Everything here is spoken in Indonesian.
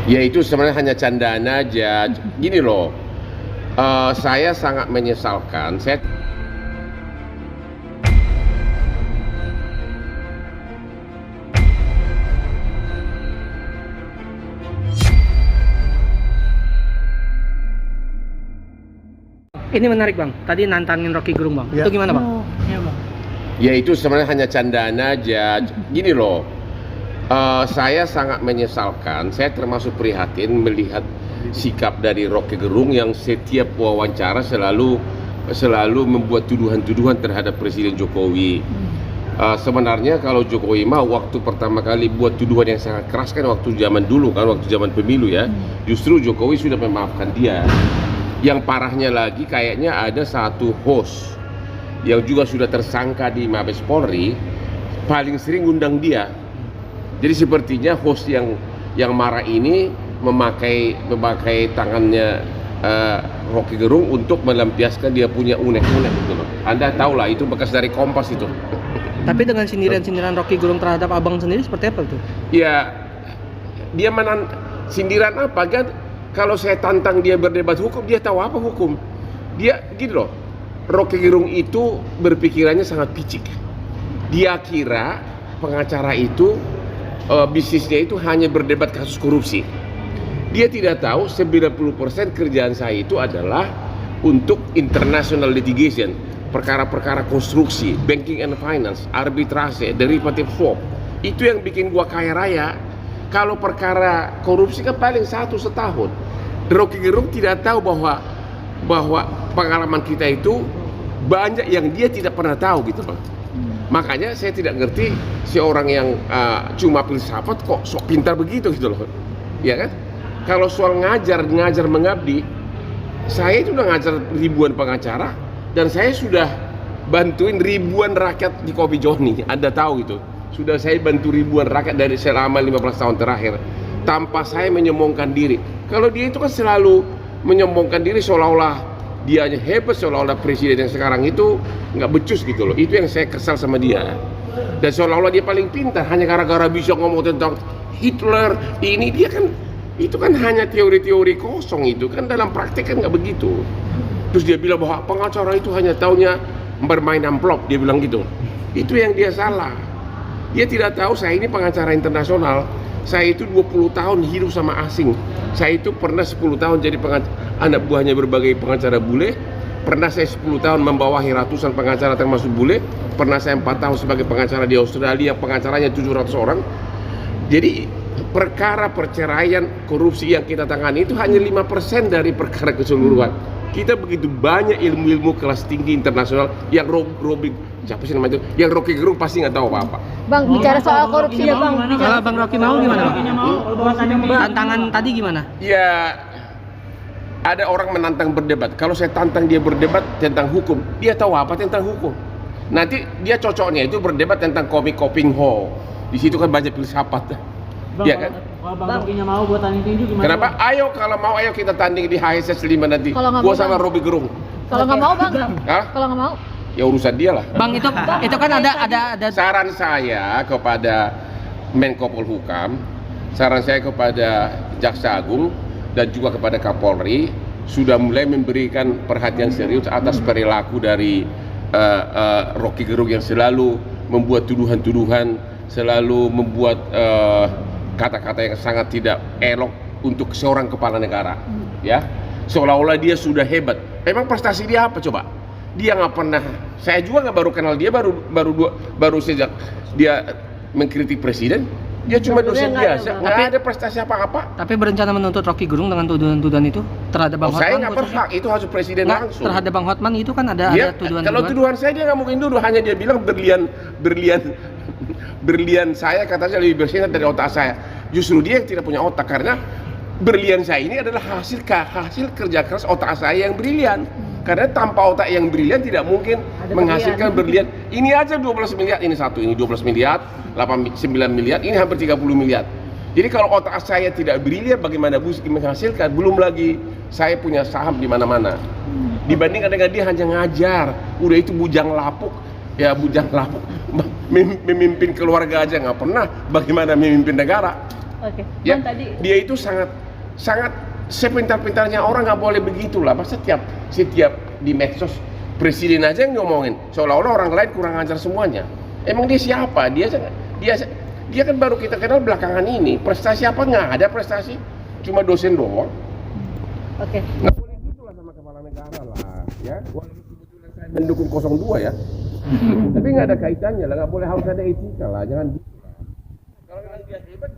Ya itu sebenarnya hanya candaan aja. Gini loh, saya sangat menyesalkan. Ini menarik bang, tadi nantangin Rocky Gerung bang, Ya. itu gimana bang? Iya bang. Ya itu sebenarnya hanya candaan aja. Gini loh, saya sangat menyesalkan. Saya termasuk prihatin melihat sikap dari Rocky Gerung yang setiap wawancara selalu membuat tuduhan-tuduhan terhadap Presiden Jokowi. Sebenarnya kalau Jokowi mah waktu pertama kali buat tuduhan yang sangat keras kan waktu zaman dulu kan, waktu zaman pemilu ya. Justru Jokowi sudah memaafkan dia. Yang parahnya lagi kayaknya ada satu host yang juga sudah tersangka di Mabes Polri paling sering undang dia. Jadi sepertinya host yang marah ini memakai tangannya Rocky Gerung untuk melampiaskan dia punya unek-unek gitu loh. Anda tahu lah itu bekas dari Kompas itu. Tapi dengan sindiran-sindiran Rocky Gerung terhadap abang sendiri seperti apa tuh? Ya dia sindiran apa kan? Kalau saya tantang dia berdebat hukum, dia tahu apa hukum. Dia gitu loh. Rocky Gerung itu berpikirannya sangat picik. Dia kira pengacara itu bisnisnya itu hanya berdebat kasus korupsi. Dia tidak tahu 90% kerjaan saya itu adalah untuk international litigation, perkara-perkara konstruksi, banking and finance, arbitrase, derivative swap. Itu yang bikin gua kaya raya. Kalau perkara korupsi kan paling 1 setahun. Rocky Gerung tidak tahu bahwa pengalaman kita itu banyak yang dia tidak pernah tahu gitu Bang. Makanya saya tidak ngerti seorang yang cuma filsafat kok sok pintar begitu gitu loh. Ya kan? Kalau soal ngajar mengabdi, saya itu udah ngajar ribuan pengacara dan saya sudah bantuin ribuan rakyat di Kopi Joni. Anda tahu gitu. Sudah saya bantu ribuan rakyat dari selama 15 tahun terakhir tanpa saya menyombongkan diri. Kalau dia itu kan selalu menyombongkan diri seolah-olah dia hebat, seolah-olah presiden yang sekarang itu nggak becus gitu loh. Itu yang saya kesal sama dia. Dan seolah-olah dia paling pintar hanya gara-gara bisa ngomong tentang Hitler. Ini dia kan itu kan hanya teori-teori kosong itu kan, dalam praktek kan nggak begitu. Terus dia bilang bahwa pengacara itu hanya taunya bermain amplop, dia bilang gitu. Itu yang dia salah. Dia tidak tahu saya ini pengacara internasional. Saya itu 20 tahun hidup sama asing. Saya itu pernah 10 tahun jadi anak buahnya berbagai pengacara bule. Pernah saya 10 tahun membawahi ratusan pengacara termasuk bule. Pernah saya 4 tahun sebagai pengacara di Australia, pengacaranya 700 orang. Jadi perkara perceraian korupsi yang kita tangani itu hanya 5% dari perkara keseluruhan. Kita begitu banyak ilmu-ilmu kelas tinggi internasional yang siapa sih namanya itu? Yang Rocky Gerung pasti nggak tahu apa-apa. Bang, bicara soal korupsi ya Bang. Kalau Bang Rocky mau gimana bang? Tantangan tadi gimana? Ya ada orang menantang berdebat. Kalau saya tantang dia berdebat tentang hukum, dia tahu apa tentang hukum. Nanti dia cocoknya itu berdebat tentang komik Koping Ho. Di situ kan banyak filsafat. Ya kan? Kalau Bang Rocky-nya mau buat tanding tinju gimana? Kenapa? Ayo kalau mau ayo kita tanding di HSS 5 nanti. Kalau nggak Gua mau, sama Bang. Rocky Gerung. Kalau nggak mau Bang? Hah? Kalau nggak mau? Ya urusan dia lah. Bang itu kan ada Saran saya kepada Menko Polhukam, saran saya kepada Jaksa Agung dan juga kepada Kapolri sudah mulai memberikan perhatian serius atas perilaku dari Rocky Gerung yang selalu membuat tuduhan-tuduhan, selalu membuat kata-kata yang sangat tidak elok untuk seorang kepala negara, ya. Seolah-olah dia sudah hebat. Emang prestasi dia apa coba? Dia nggak pernah. Saya juga nggak baru kenal dia baru sejak dia mengkritik presiden. Dia cuma dosen biasa, nggak ada prestasi apa-apa. Tapi berencana menuntut Rocky Gerung dengan tuduhan-tuduhan itu terhadap Bang Hotman. Saya nggak berhak, itu harus presiden langsung. Terhadap Bang Hotman itu kan ada tuduhan. Kalau tuduhan saya dia nggak mungkin dulu, hanya dia bilang berlian saya katanya lebih bersinar dari otak saya. Justru dia yang tidak punya otak karena berlian saya ini adalah hasil kerja keras otak saya yang brilian. Karena tanpa otak yang brilian tidak mungkin menghasilkan berlian. Ini aja 12 miliar, ini satu, ini 12 miliar, 9 miliar, ini hampir 30 miliar. Jadi kalau otak saya tidak brilian, bagaimana bisa menghasilkan? Belum lagi saya punya saham di mana-mana. Dibandingkan dengan dia hanya ngajar, udah itu bujang lapuk. Ya bujang lapuk, memimpin keluarga aja nggak pernah, bagaimana memimpin negara? Oke. Ya, Bang tadi dia itu sangat sepintar-pintarnya orang, nggak boleh begitulah. Masa setiap di medsos presiden aja yang ngomongin seolah-olah orang lain kurang ajar semuanya. Emang dia siapa? Dia kan baru kita kenal belakangan ini. Prestasi apa? Nggak ada prestasi, cuma dosen doang. oke. Nggak boleh gitulah sama kepala negara lah, ya. Walaupun kebetulan saya mendukung 02 ya, tapi nggak ada kaitannya lah. Nggak boleh, harus ada etika lah. Jangan gitu lah. Kalau memang dia hebat,